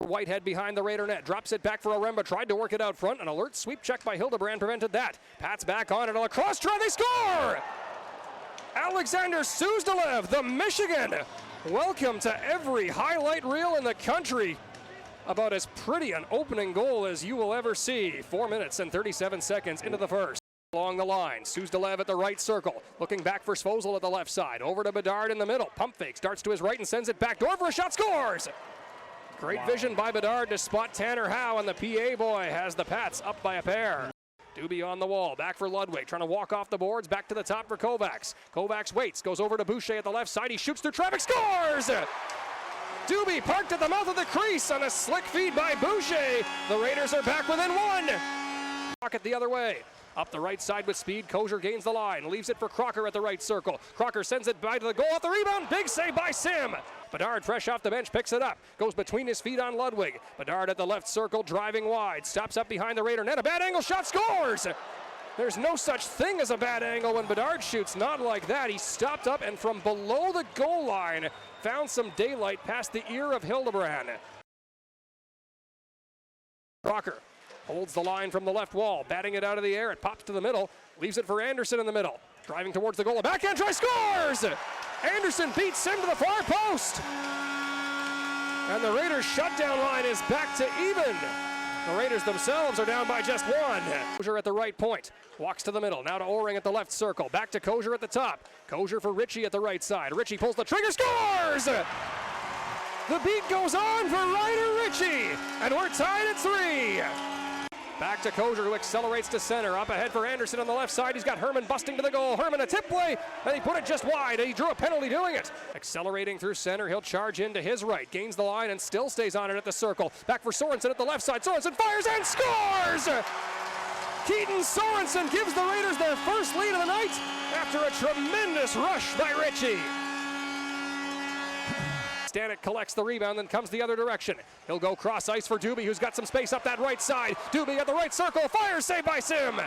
Whitehead behind the Raider net, drops it back for Oremba, tried to work it out front. An alert sweep check by Hildebrand prevented that. Pat's back on it, a lacrosse try, they score! Alexander Suzdalev, the Michigan. Welcome to every highlight reel in the country. About as pretty an opening goal as you will ever see. 4 minutes and 37 seconds into the first. Along the line, Suzdalev at the right circle, looking back for Svozil at the left side, over to Bedard in the middle, pump fake, starts to his right and sends it back door for a shot, scores! Great vision by Bedard to spot Tanner Howe, and the PA boy has the Pats up by a pair. Doobie on the wall, back for Ludwig, trying to walk off the boards, back to the top for Kovacs. Kovacs waits, goes over to Boucher at the left side, he shoots through traffic, scores! Doobie parked at the mouth of the crease on a slick feed by Boucher. The Raiders are back within one. Pocket the other way. Up the right side with speed, Kozier gains the line, leaves it for Crocker at the right circle. Crocker sends it by to the goal, off the rebound, big save by Sim. Bedard, fresh off the bench, picks it up, goes between his feet on Ludwig. Bedard at the left circle, driving wide, stops up behind the Raider net, a bad angle shot, scores! There's no such thing as a bad angle when Bedard shoots, not like that. He stopped up and from below the goal line, found some daylight past the ear of Hildebrand. Crocker holds the line from the left wall, batting it out of the air, it pops to the middle, leaves it for Anderson in the middle. Driving towards the goal, a backhand try, scores! Anderson beats Sim to the far post. And the Raiders' shutdown line is back to even. The Raiders themselves are down by just one. Kozier at the right point, walks to the middle, now to O-ring at the left circle, back to Kozier at the top. Kozier for Ritchie at the right side. Ritchie pulls the trigger, scores! The beat goes on for Ryder Ritchie, and we're tied at 3. Back to Kozier, who accelerates to center. Up ahead for Anderson on the left side. He's got Herman busting to the goal. Herman a tip play, and he put it just wide. He drew a penalty doing it. Accelerating through center, he'll charge into his right. Gains the line and still stays on it at the circle. Back for Sorensen at the left side. Sorensen fires and scores! Keaton Sorensen gives the Raiders their first lead of the night after a tremendous rush by Ritchie. Stanek collects the rebound, then comes the other direction. He'll go cross ice for Doobie, who's got some space up that right side. Doobie at the right circle, fire save by Sim.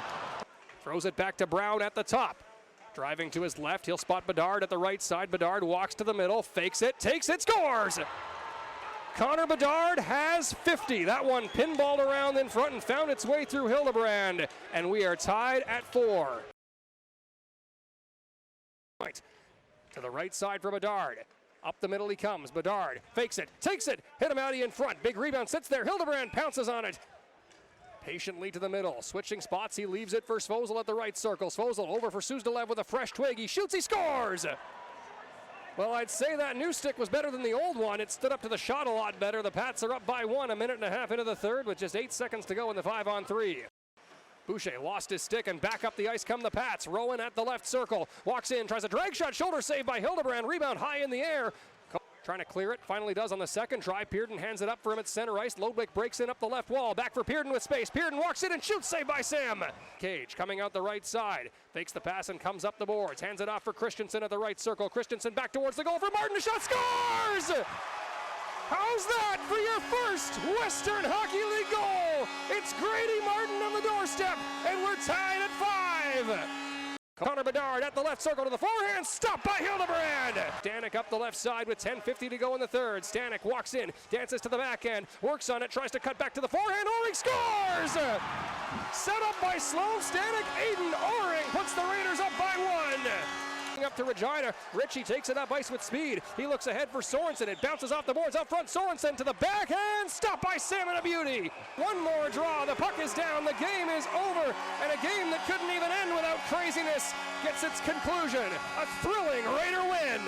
Throws it back to Brown at the top. Driving to his left, he'll spot Bedard at the right side. Bedard walks to the middle, fakes it, takes it, scores! Connor Bedard has 50. That one pinballed around in front and found its way through Hildebrand. And we are tied at 4. Right. To the right side for Bedard. Up the middle he comes, Bedard fakes it, takes it, hit him out in front, big rebound, sits there, Hildebrand pounces on it. Patiently to the middle, switching spots, he leaves it for Svozil at the right circle. Svozil over for Suzdalev with a fresh twig, he shoots, he scores! Well, I'd say that new stick was better than the old one. It stood up to the shot a lot better. The Pats are up by 1, a minute and a half into the third with just 8 seconds to go in the 5-on-3. Boucher lost his stick and back up the ice come the Pats. Rowan at the left circle, walks in, tries a drag shot, shoulder save by Hildebrand, rebound high in the air. Trying to clear it, finally does on the second try. Pearden hands it up for him at center ice. Lodwick breaks in up the left wall, back for Pearden with space. Pearden walks in and shoots, save by Sam. Cage coming out the right side, fakes the pass and comes up the boards. Hands it off for Christensen at the right circle. Christensen back towards the goal for Martin, a shot, scores! How's that for your first Western Hockey League goal? It's Grady Martin on the doorstep, and we're tied at 5. Connor Bedard at the left circle to the forehand, stopped by Hildebrand. Stanek up the left side with 10:50 to go in the third. Stanek walks in, dances to the backhand, works on it, tries to cut back to the forehand, O-ring scores! Set up by Sloan Stanek, Aiden O-ring puts the Raiders up by 1. Up to Regina, Ritchie takes it up ice with speed. He looks ahead for Sorensen, it bounces off the boards up front. Sorensen to the backhand, stopped by Sam and a beauty. One more draw, the puck is down, the game is over, and a game that couldn't even end without craziness gets its conclusion. A thrilling Raider win.